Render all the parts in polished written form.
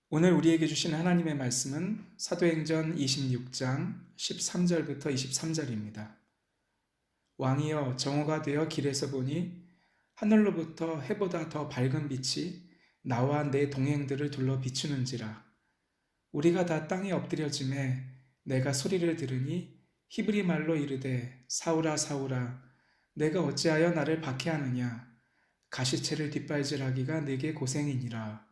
오늘 우리에게 주신 하나님의 말씀은 사도행전 26장 13절부터 23절입니다. 왕이여 정오가 되어 길에서 보니 하늘로부터 해보다 더 밝은 빛이 나와 내 동행들을 둘러 비추는지라. 우리가 다 땅에 엎드려짐에 내가 소리를 들으니 히브리 말로 이르되 사울아 사울아 내가 어찌하여 나를 박해하느냐. 가시체를 뒷발질하기가 내게 고생이니라.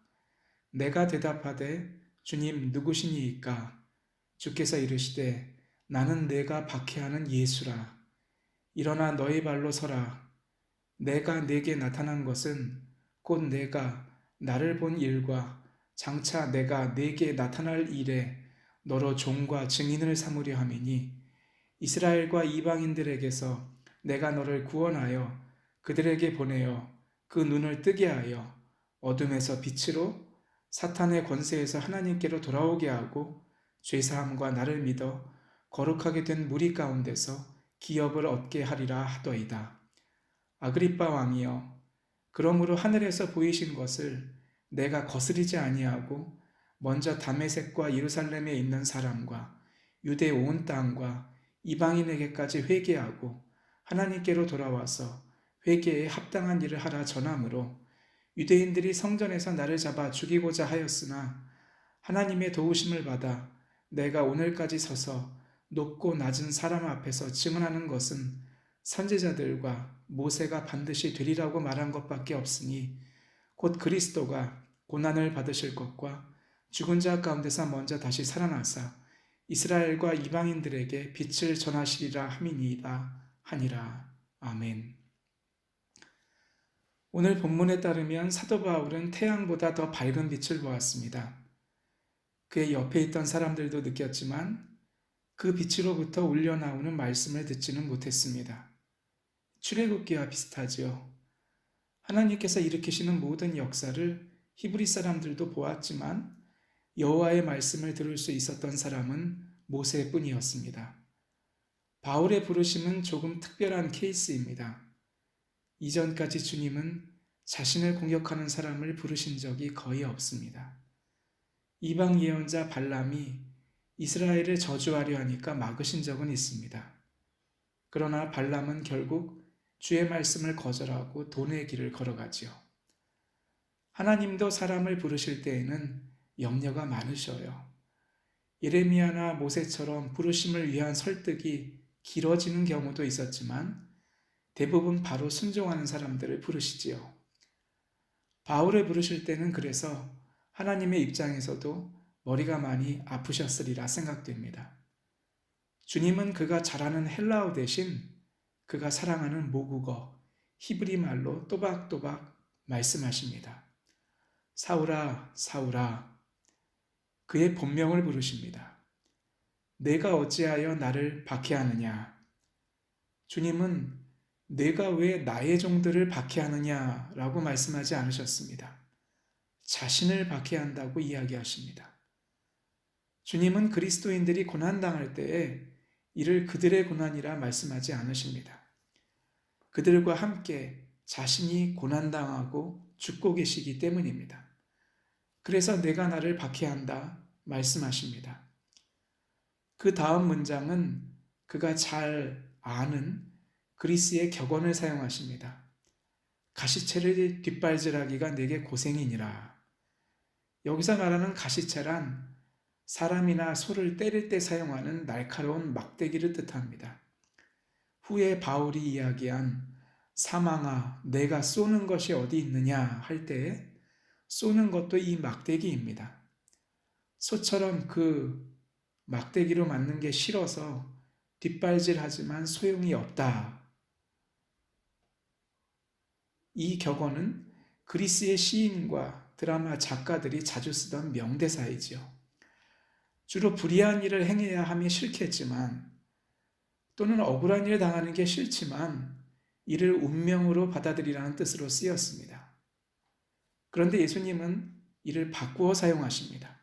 내가 대답하되 주님 누구시니이까? 주께서 이르시되 나는 내가 박해하는 예수라. 일어나 너희 발로 서라. 내가 네게 나타난 것은 곧 내가 나를 본 일과 장차 내가 네게 나타날 일에 너로 종과 증인을 삼으려 함이니 이스라엘과 이방인들에게서 내가 너를 구원하여 그들에게 보내어 그 눈을 뜨게 하여 어둠에서 빛으로 사탄의 권세에서 하나님께로 돌아오게 하고 죄사함과 나를 믿어 거룩하게 된 무리 가운데서 기업을 얻게 하리라 하더이다. 아그리빠 왕이여, 그러므로 하늘에서 보이신 것을 내가 거스리지 아니하고 먼저 다메섹과 예루살렘에 있는 사람과 유대 온 땅과 이방인에게까지 회개하고 하나님께로 돌아와서 회개에 합당한 일을 하라 전함으로 유대인들이 성전에서 나를 잡아 죽이고자 하였으나 하나님의 도우심을 받아 내가 오늘까지 서서 높고 낮은 사람 앞에서 증언하는 것은 선지자들과 모세가 반드시 되리라고 말한 것밖에 없으니 곧 그리스도가 고난을 받으실 것과 죽은 자 가운데서 먼저 다시 살아나사 이스라엘과 이방인들에게 빛을 전하시리라 함이니이다 하니라. 아멘. 오늘 본문에 따르면 사도 바울은 태양보다 더 밝은 빛을 보았습니다. 그의 옆에 있던 사람들도 느꼈지만 그 빛으로부터 울려나오는 말씀을 듣지는 못했습니다. 출애굽기와 비슷하지요. 하나님께서 일으키시는 모든 역사를 히브리 사람들도 보았지만 여호와의 말씀을 들을 수 있었던 사람은 모세뿐이었습니다. 바울의 부르심은 조금 특별한 케이스입니다. 이전까지 주님은 자신을 공격하는 사람을 부르신 적이 거의 없습니다. 이방 예언자 발람이 이스라엘을 저주하려 하니까 막으신 적은 있습니다. 그러나 발람은 결국 주의 말씀을 거절하고 돈의 길을 걸어가지요. 하나님도 사람을 부르실 때에는 염려가 많으셔요. 예레미야나 모세처럼 부르심을 위한 설득이 길어지는 경우도 있었지만 대부분 바로 순종하는 사람들을 부르시지요. 바울을 부르실 때는 그래서 하나님의 입장에서도 머리가 많이 아프셨으리라 생각됩니다. 주님은 그가 잘하는 헬라어 대신 그가 사랑하는 모국어 히브리 말로 또박또박 말씀하십니다. 사울아, 사울아. 그의 본명을 부르십니다. 내가 어찌하여 나를 박해하느냐. 주님은 내가 왜 나의 종들을 박해하느냐라고 말씀하지 않으셨습니다. 자신을 박해한다고 이야기하십니다. 주님은 그리스도인들이 고난당할 때에 이를 그들의 고난이라 말씀하지 않으십니다. 그들과 함께 자신이 고난당하고 죽고 계시기 때문입니다. 그래서 내가 나를 박해한다 말씀하십니다. 그 다음 문장은 그가 잘 아는 그리스의 격언을 사용하십니다. 가시체를 뒷발질하기가 내게 고생이니라. 여기서 말하는 가시체란 사람이나 소를 때릴 때 사용하는 날카로운 막대기를 뜻합니다. 후에 바울이 이야기한 사망아 내가 쏘는 것이 어디 있느냐 할 때에 쏘는 것도 이 막대기입니다. 소처럼 그 막대기로 맞는 게 싫어서 뒷발질하지만 소용이 없다. 이 격언은 그리스의 시인과 드라마 작가들이 자주 쓰던 명대사이지요. 주로 불의한 일을 행해야 함이 싫겠지만 또는 억울한 일을 당하는 게 싫지만 이를 운명으로 받아들이라는 뜻으로 쓰였습니다. 그런데 예수님은 이를 바꾸어 사용하십니다.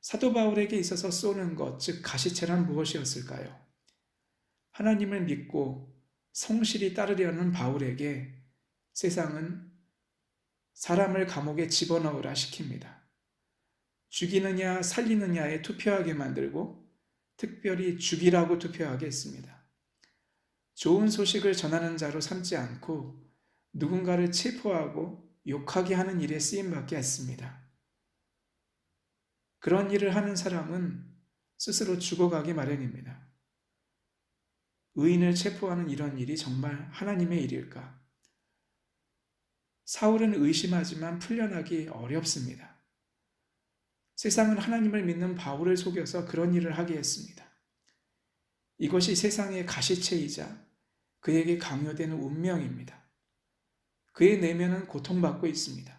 사도 바울에게 있어서 쏘는 것, 즉 가시체란 무엇이었을까요? 하나님을 믿고 성실히 따르려는 바울에게 세상은 사람을 감옥에 집어넣으라 시킵니다. 죽이느냐 살리느냐에 투표하게 만들고 특별히 죽이라고 투표하게 했습니다. 좋은 소식을 전하는 자로 삼지 않고 누군가를 체포하고 욕하게 하는 일에 쓰임받게 했습니다. 그런 일을 하는 사람은 스스로 죽어가기 마련입니다. 의인을 체포하는 이런 일이 정말 하나님의 일일까? 사울은 의심하지만 풀려나기 어렵습니다. 세상은 하나님을 믿는 바울을 속여서 그런 일을 하게 했습니다. 이것이 세상의 가시체이자 그에게 강요되는 운명입니다. 그의 내면은 고통받고 있습니다.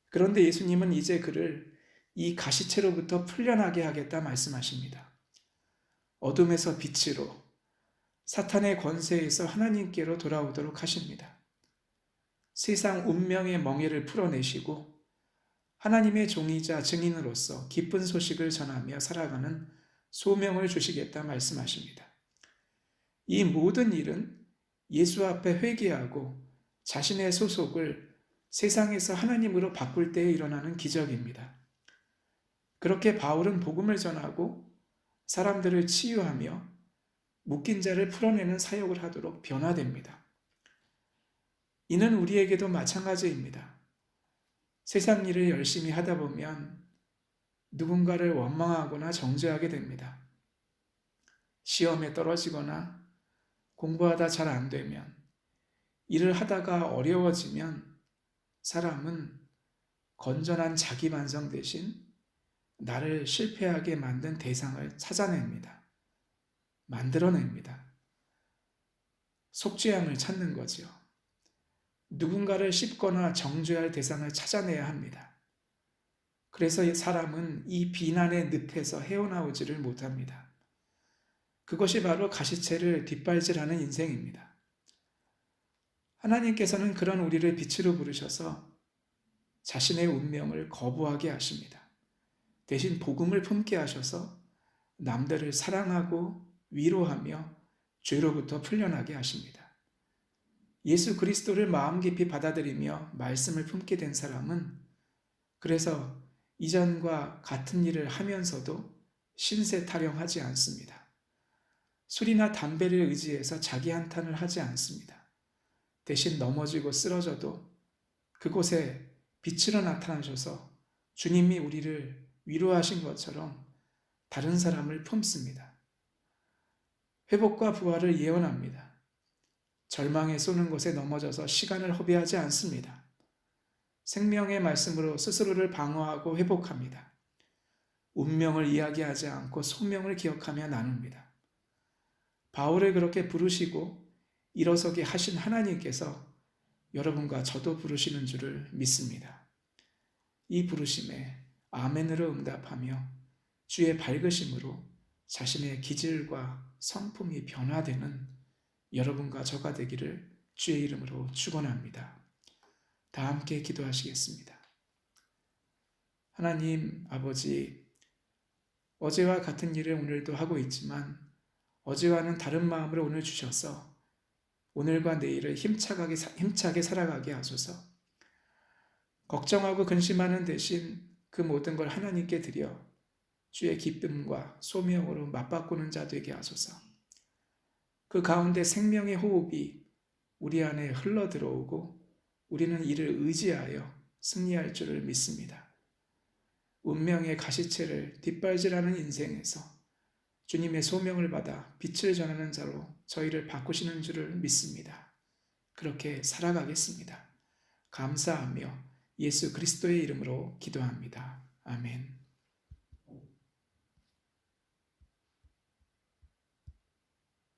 그런데 예수님은 이제 그를 이 가시체로부터 풀려나게 하겠다 말씀하십니다. 어둠에서 빛으로, 사탄의 권세에서 하나님께로 돌아오도록 하십니다. 세상 운명의 멍에를 풀어내시고 하나님의 종이자 증인으로서 기쁜 소식을 전하며 살아가는 소명을 주시겠다 말씀하십니다. 이 모든 일은 예수 앞에 회개하고 자신의 소속을 세상에서 하나님으로 바꿀 때에 일어나는 기적입니다. 그렇게 바울은 복음을 전하고 사람들을 치유하며 묶인 자를 풀어내는 사역을 하도록 변화됩니다. 이는 우리에게도 마찬가지입니다. 세상 일을 열심히 하다 보면 누군가를 원망하거나 정죄하게 됩니다. 시험에 떨어지거나 공부하다 잘 안 되면, 일을 하다가 어려워지면 사람은 건전한 자기 반성 대신 나를 실패하게 만든 대상을 찾아냅니다. 만들어냅니다. 속죄함을 찾는 거죠. 누군가를 씹거나 정죄할 대상을 찾아내야 합니다. 그래서 사람은 이 비난의 늪에서 헤어나오지를 못합니다. 그것이 바로 가시체를 뒷발질하는 인생입니다. 하나님께서는 그런 우리를 빛으로 부르셔서 자신의 운명을 거부하게 하십니다. 대신 복음을 품게 하셔서 남들을 사랑하고 위로하며 죄로부터 풀려나게 하십니다. 예수 그리스도를 마음 깊이 받아들이며 말씀을 품게 된 사람은 그래서 이전과 같은 일을 하면서도 신세 타령하지 않습니다. 술이나 담배를 의지해서 자기 한탄을 하지 않습니다. 대신 넘어지고 쓰러져도 그곳에 빛으로 나타나셔서 주님이 우리를 위로하신 것처럼 다른 사람을 품습니다. 회복과 부활을 예언합니다. 절망에 쏘는 곳에 넘어져서 시간을 허비하지 않습니다. 생명의 말씀으로 스스로를 방어하고 회복합니다. 운명을 이야기하지 않고 소명을 기억하며 나눕니다. 바울을 그렇게 부르시고 일어서게 하신 하나님께서 여러분과 저도 부르시는 줄을 믿습니다. 이 부르심에 아멘으로 응답하며 주의 밝으심으로 자신의 기질과 성품이 변화되는 여러분과 저가 되기를 주의 이름으로 축원합니다. 다 함께 기도하시겠습니다. 하나님 아버지, 어제와 같은 일을 오늘도 하고 있지만 어제와는 다른 마음을 오늘 주셔서 오늘과 내일을 힘차게 살아가게 하소서. 걱정하고 근심하는 대신 그 모든 걸 하나님께 드려 주의 기쁨과 소명으로 맞바꾸는 자 되게 하소서. 그 가운데 생명의 호흡이 우리 안에 흘러 들어오고 우리는 이를 의지하여 승리할 줄을 믿습니다. 운명의 가시체를 뒷발질하는 인생에서 주님의 소명을 받아 빛을 전하는 자로 저희를 바꾸시는 줄을 믿습니다. 그렇게 살아가겠습니다. 감사하며 예수 그리스도의 이름으로 기도합니다. 아멘.